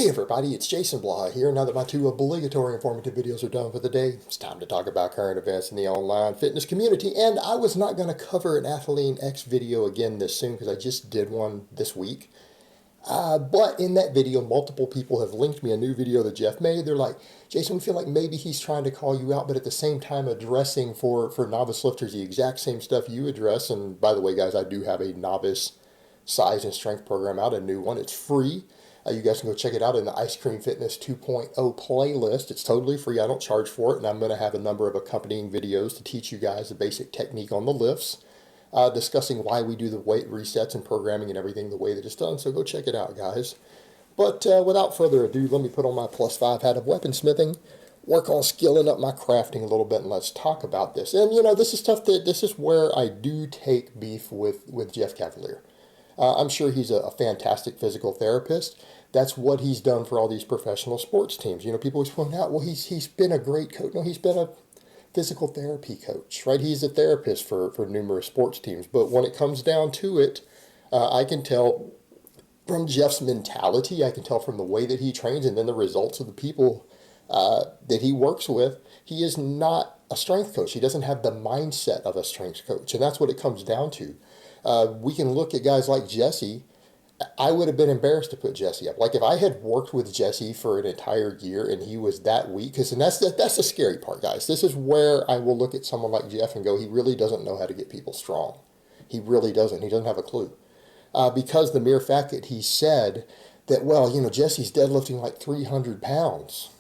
Hey everybody, it's Jason Blah here. Now that my two obligatory informative videos are done for the day, it's time to talk about current events in the online fitness community. And I was not going to cover an Athlean-X video again this soon because I just did one this week. But in that video, multiple people have linked me a new video that Jeff made. They're like, Jason, we feel like maybe he's trying to call you out, but at the same time addressing for novice lifters the exact same stuff you address. And by the way, guys, I do have a novice size and strength program out, a new one. It's free. You guys can go check it out in the Ice Cream Fitness 2.0 playlist. It's totally free. I don't charge for it, and I'm going to have a number of accompanying videos to teach you guys the basic technique on the lifts, discussing why we do the weight resets and programming and everything the way that it's done. So go check it out, guys. But without further ado, let me put on my +5 hat of weaponsmithing, work on skilling up my crafting a little bit, and let's talk about this. And, you know, this is stuff that, this is where I do take beef with Jeff Cavalier. I'm sure he's a fantastic physical therapist. That's what he's done for all these professional sports teams. You know, people always point out, well, he's been a great coach. No, he's been a physical therapy coach, right? He's a therapist for numerous sports teams. But when it comes down to it, I can tell from Jeff's mentality, I can tell from the way that he trains and then the results of the people that he works with, he is not a strength coach. He doesn't have the mindset of a strength coach. And that's what it comes down to. We can look at guys like Jesse. I would have been embarrassed to put Jesse up. Like if I had worked with Jesse for an entire year and he was that weak, and that's the scary part, guys. This is where I will look at someone like Jeff and go, he really doesn't know how to get people strong. He really doesn't. He doesn't have a clue. Because the mere fact that he said that, well, you know, Jesse's deadlifting like 300 pounds.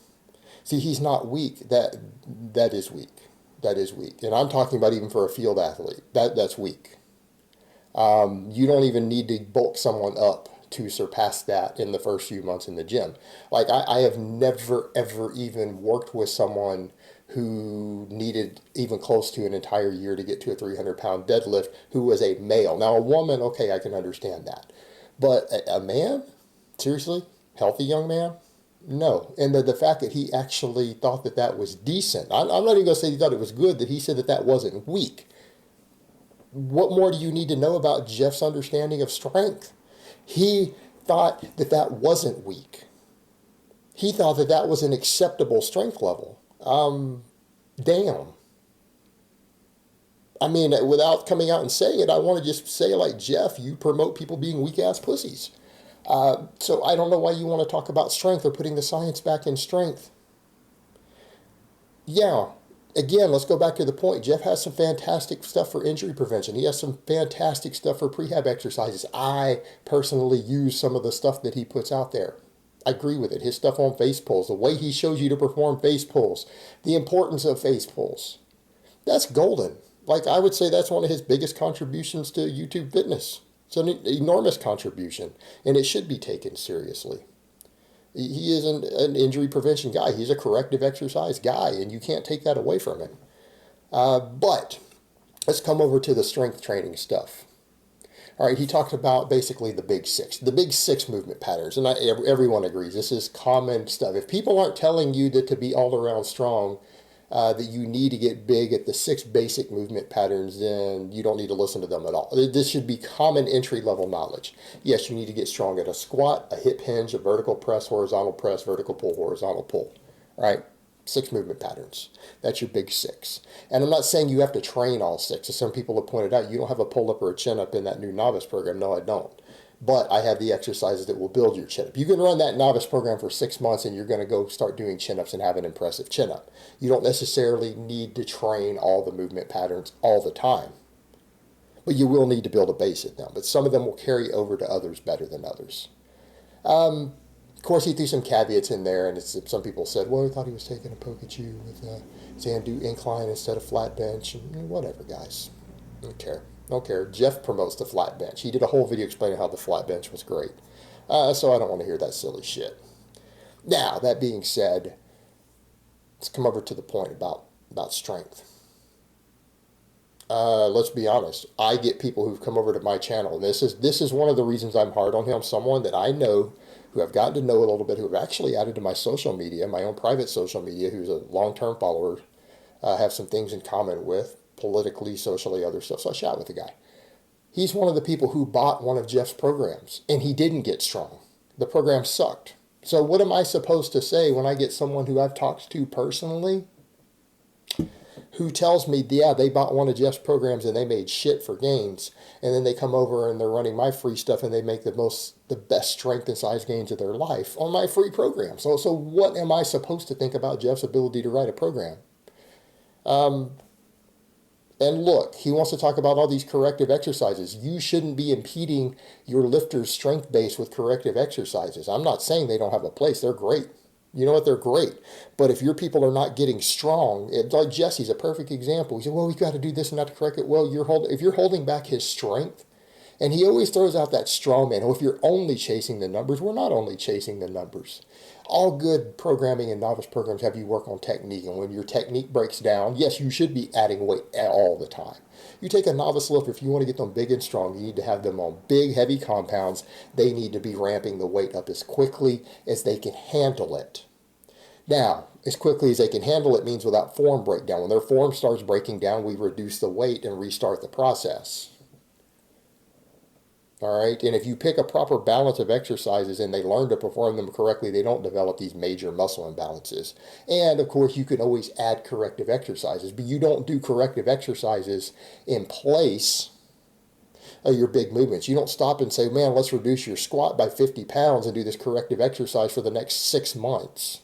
See, he's not weak. That is weak. That is weak. And I'm talking about even for a field athlete. That's weak. You don't even need to bulk someone up to surpass that in the first few months in the gym. Like I have never, ever even worked with someone who needed even close to an entire year to get to a 300-pound deadlift who was a male. Now a woman, okay, I can understand that. But a man? Seriously? Healthy young man? No. And the fact that he actually thought that that was decent. I'm not even going to say he thought it was good, that he said that that wasn't weak. What more do you need to know about Jeff's understanding of strength? He thought that that wasn't weak. He thought that that was an acceptable strength level. Damn. I mean, without coming out and saying it, I want to just say, like, Jeff, you promote people being weak-ass pussies. So I don't know why you want to talk about strength or putting the science back in strength. Yeah. Again, let's go back to the point. Jeff has some fantastic stuff for injury prevention. He has some fantastic stuff for prehab exercises. I personally use some of the stuff that he puts out there. I agree with it. His stuff on face pulls, the way he shows you to perform face pulls, the importance of face pulls. That's golden. Like I would say that's one of his biggest contributions to YouTube fitness. It's an enormous contribution, and it should be taken seriously. He isn't an injury prevention guy. He's a corrective exercise guy, and you can't take that away from him. But let's come over to the strength training stuff. All right, he talked about basically the big six movement patterns, and everyone agrees this is common stuff. If people aren't telling you that to be all around strong, that you need to get big at the 6 basic movement patterns, then you don't need to listen to them at all. This should be common entry-level knowledge. Yes, you need to get strong at a squat, a hip hinge, a vertical press, horizontal press, vertical pull, horizontal pull. All right, 6 movement patterns. That's your big 6. And I'm not saying you have to train all 6. As some people have pointed out, you don't have a pull-up or a chin-up in that new novice program. No, I don't. But I have the exercises that will build your chin-up. You can run that novice program for 6 months and you're going to go start doing chin-ups and have an impressive chin-up. You don't necessarily need to train all the movement patterns all the time. But you will need to build a base in them. But some of them will carry over to others better than others. Of course, he threw some caveats in there, and some people said, well, I thought he was taking a poke at you with saying do incline instead of flat bench. And whatever, guys. I don't care. Don't care. Jeff promotes the flat bench. He did a whole video explaining how the flat bench was great. So I don't want to hear that silly shit. Now, that being said, let's come over to the point about strength. Let's be honest. I get people who've come over to my channel, and this is one of the reasons I'm hard on him. Someone that I know, who I've gotten to know a little bit, who have actually added to my social media, my own private social media, who's a long-term follower, have some things in common with, politically, socially, other stuff. So I chat with the guy. He's one of the people who bought one of Jeff's programs, and he didn't get strong. The program sucked. So what am I supposed to say when I get someone who I've talked to personally who tells me, yeah, they bought one of Jeff's programs and they made shit for gains, and then they come over and they're running my free stuff and they make the best strength and size gains of their life on my free program. So what am I supposed to think about Jeff's ability to write a program? And look, he wants to talk about all these corrective exercises. You shouldn't be impeding your lifter's strength base with corrective exercises. I'm not saying they don't have a place. They're great. You know what? They're great. But if your people are not getting strong, like Jesse's a perfect example. He said, well, we've got to do this and that to correct it. Well, if you're holding back his strength, and he always throws out that straw man. Oh, if you're only chasing the numbers, we're not only chasing the numbers. All good programming and novice programs have you work on technique. And when your technique breaks down, yes, you should be adding weight all the time. You take a novice lifter, if you want to get them big and strong, you need to have them on big, heavy compounds. They need to be ramping the weight up as quickly as they can handle it. Now, as quickly as they can handle it means without form breakdown. When their form starts breaking down, we reduce the weight and restart the process. All right, and if you pick a proper balance of exercises and they learn to perform them correctly, they don't develop these major muscle imbalances. And of course, you can always add corrective exercises, but you don't do corrective exercises in place of your big movements. You don't stop and say, man, let's reduce your squat by 50 pounds and do this corrective exercise for the next 6 months.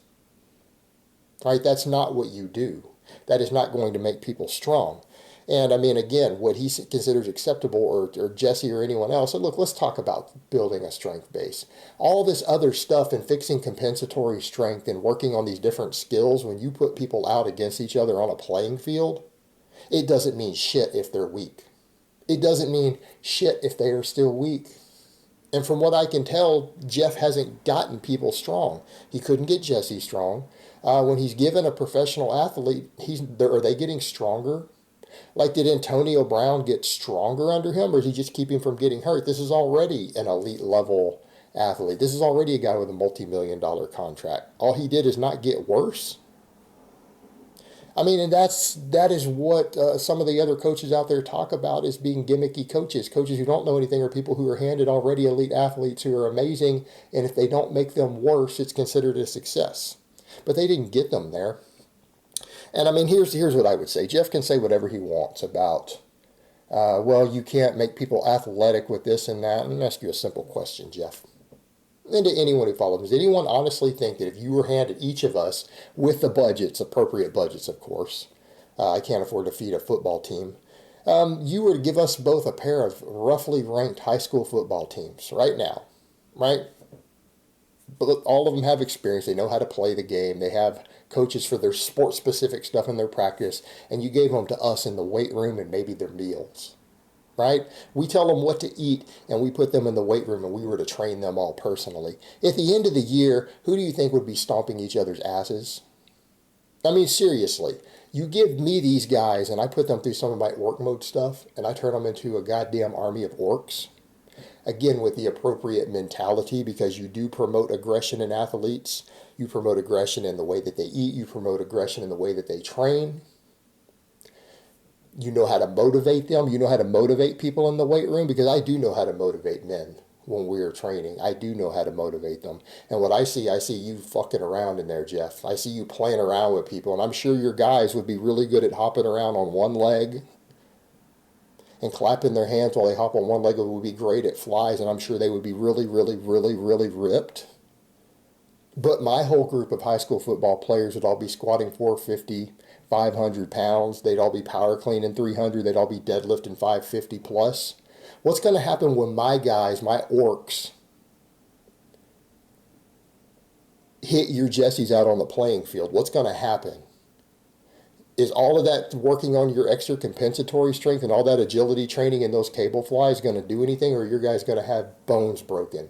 All right, that's not what you do. That is not going to make people strong. And I mean, again, what he considers acceptable, or Jesse or anyone else, and look, let's talk about building a strength base. All this other stuff and fixing compensatory strength and working on these different skills, when you put people out against each other on a playing field, it doesn't mean shit if they're weak. It doesn't mean shit if they are still weak. And from what I can tell, Jeff hasn't gotten people strong. He couldn't get Jesse strong. When he's given a professional athlete, are they getting stronger? Like, did Antonio Brown get stronger under him, or is he just keeping him from getting hurt? This is already an elite level athlete. This is already a guy with a multi-million-dollar contract. All he did is not get worse. I mean, and that is what some of the other coaches out there talk about as being gimmicky coaches. Coaches who don't know anything are people who are handed already elite athletes who are amazing, and if they don't make them worse, it's considered a success. But they didn't get them there. And I mean, here's what I would say. Jeff can say whatever he wants about, well, you can't make people athletic with this and that. Let me ask you a simple question, Jeff. And to anyone who follows, does anyone honestly think that if you were handed, each of us, with the budgets, appropriate budgets, of course, I can't afford to feed a football team, you were to give us both a pair of roughly ranked high school football teams right now, right? But all of them have experience. They know how to play the game. They have coaches for their sport-specific stuff in their practice, and you gave them to us in the weight room and maybe their meals, right? We tell them what to eat, and we put them in the weight room, and we were to train them all personally. At the end of the year, who do you think would be stomping each other's asses? I mean, seriously, you give me these guys, and I put them through some of my orc mode stuff, and I turn them into a goddamn army of orcs. Again, with the appropriate mentality, because you do promote aggression in athletes. You promote aggression in the way that they eat. You promote aggression in the way that they train. You know how to motivate them. You know how to motivate people in the weight room, because I do know how to motivate men when we are training. I do know how to motivate them. And what I see you fucking around in there, Jeff. I see you playing around with people, and I'm sure your guys would be really good at hopping around on one leg and clapping their hands while they hop on one leg. It would be great at flies, and I'm sure they would be really, really, really, really ripped. But my whole group of high school football players would all be squatting 450, 500 pounds. They'd all be power cleaning 300. They'd all be deadlifting 550 plus. What's going to happen when my guys, my orcs, hit your Jessies out on the playing field? What's going to happen? Is all of that working on your extra compensatory strength and all that agility training in those cable flies going to do anything, or are your guys going to have bones broken?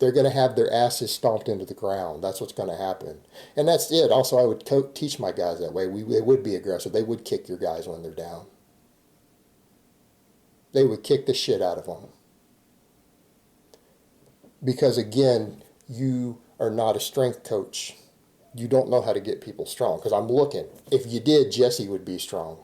They're going to have their asses stomped into the ground. That's what's going to happen. And that's it. Also, I would teach my guys that way. They would be aggressive. They would kick your guys when they're down. They would kick the shit out of them. Because, again, you are not a strength coach. You don't know how to get people strong. Because I'm looking. If you did, Jesse would be strong.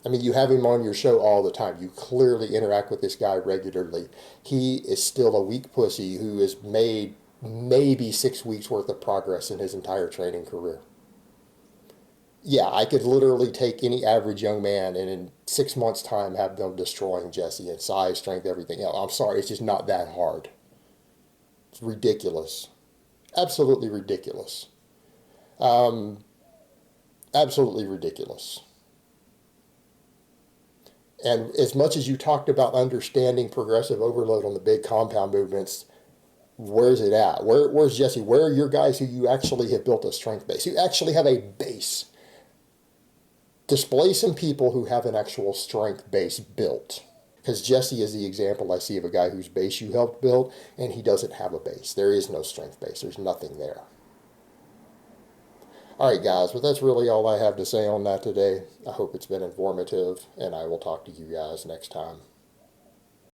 I mean, you have him on your show all the time. You clearly interact with this guy regularly. He is still a weak pussy who has made maybe 6 weeks worth of progress in his entire training career. Yeah, I could literally take any average young man and in 6 months' time have them destroying Jesse in size, strength, everything else. I'm sorry, it's just not that hard. It's ridiculous. Absolutely ridiculous. Um, Absolutely ridiculous. And as much as you talked about understanding progressive overload on the big compound movements, where's it at? Where's Jesse? Where are your guys who you actually have built a strength base? You actually have a base. Display some people who have an actual strength base built. Because Jesse is the example I see of a guy whose base you helped build, and he doesn't have a base. There is no strength base. There's nothing there. All right, guys, but that's really all I have to say on that today. I hope it's been informative, and I will talk to you guys next time.